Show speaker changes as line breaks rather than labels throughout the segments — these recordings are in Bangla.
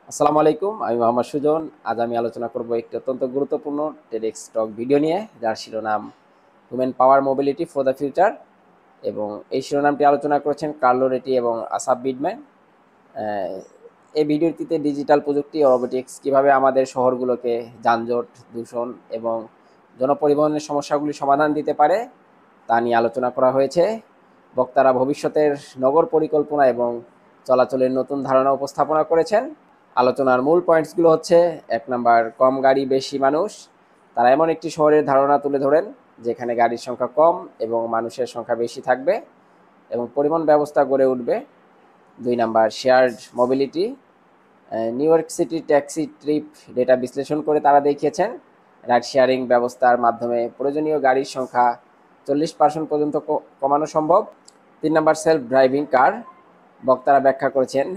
আসসালামু আলাইকুম, আমি মোহাম্মদ সুজন। আজ আমি আলোচনা করব একটি অত্যন্ত গুরুত্বপূর্ণ টেডেক্স টক ভিডিও নিয়ে, যার শিরোনাম women power mobility for the future. এবং এই শিরোনামটি আলোচনা করেছেন কার্লো রেটি এবং আসাব বিডম্যান। আহ, এই ভিডিওটিতে ডিজিটাল প্রযুক্তি ও রোবোটিক্স কীভাবে আমাদের শহরগুলোকে যানজট, দূষণ এবং জনপরিবহনের সমস্যাগুলি সমাধান দিতে পারে তা নিয়ে আলোচনা করা হয়েছে। বক্তারা ভবিষ্যতের নগর পরিকল্পনা এবং চলাচলের নতুন ধারণা উপস্থাপনা করেছেন। আলোচনার মূল পয়েন্টসগুলো হচ্ছে: 1 নাম্বার, কম গাড়ি বেশি মানুষ। তারা এমন একটি শহরের ধারণা তুলে ধরেন যেখানে গাড়ির সংখ্যা কম এবং মানুষের সংখ্যা বেশি থাকবে এবং পরিবহন ব্যবস্থা গড়ে উঠবে। 2 number, shared mobility. New York city taxi trip data বিশ্লেষণ করে তারা দেখিয়েছেন রাইড শেয়ারিং ব্যবস্থার মাধ্যমে প্রয়োজনীয় গাড়ির সংখ্যা 40% পর্যন্ত কমানো সম্ভব। 3 নাম্বার, সেলফ ড্রাইভিং কার। বক্তারা ব্যাখ্যা করেছেন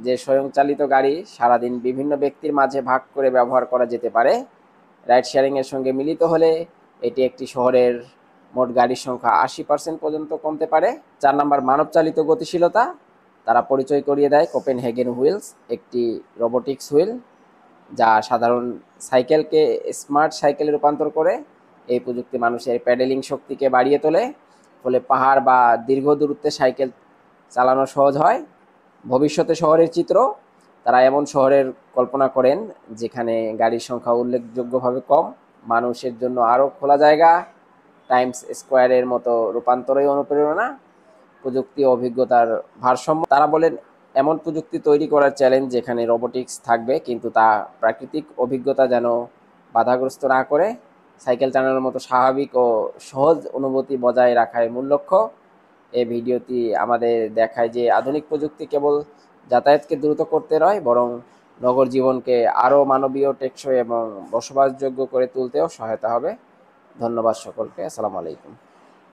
যে স্বয়ংচালিত গাড়ি সারাদিন বিভিন্ন ব্যক্তির মাঝে ভাগ করে ব্যবহার করা যেতে পারে। রাইড শেয়ারিংয়ের সঙ্গে মিলিত হলে এটি একটি শহরের মোট গাড়ির সংখ্যা 80% পর্যন্ত কমতে পারে। 4 নাম্বার, মানবচালিত গতিশীলতা। তারা পরিচয় করিয়ে দেয় কোপেনহেগেন হুইলস, একটি রোবোটিক্স হুইল যা সাধারণ সাইকেলকে স্মার্ট সাইকেলে রূপান্তর করে। এই প্রযুক্তি মানুষের প্যাডেলিং শক্তিকে বাড়িয়ে তোলে, ফলে পাহাড় বা দীর্ঘ দূরত্বে সাইকেল চালানো সহজ হয়। ভবিষ্যতে শহরের চিত্র। তারা এমন শহরের কল্পনা করেন যেখানে গাড়ির সংখ্যা উল্লেখযোগ্যভাবে কম, মানুষের জন্য আরও খোলা জায়গা, টাইমস স্কোয়ারের মতো রূপান্তরই অনুপ্রেরণা, প্রযুক্তি ও অভিজ্ঞতার ভারসাম্য। তারা বলেন এমন প্রযুক্তি তৈরি করার চ্যালেঞ্জ যেখানে রোবোটিক্স থাকবে কিন্তু তা প্রাকৃতিক অভিজ্ঞতা যেন বাধাগ্রস্ত না করে। সাইকেল চালানোর মতো স্বাভাবিক ও সহজ অনুভূতি বজায় রাখাই মূল লক্ষ্য। এই ভিডিওটি আমাদের দেখায় যে আধুনিক প্রযুক্তি কেবল যাতায়াতকে দ্রুত করতে নয়, বরং নগর জীবনকে আরও মানবীয়, টেকসই এবং বসবাসযোগ্য করে তুলতেও সহায়তা হবে। ধন্যবাদ সকলকে। আসসালামু আলাইকুম।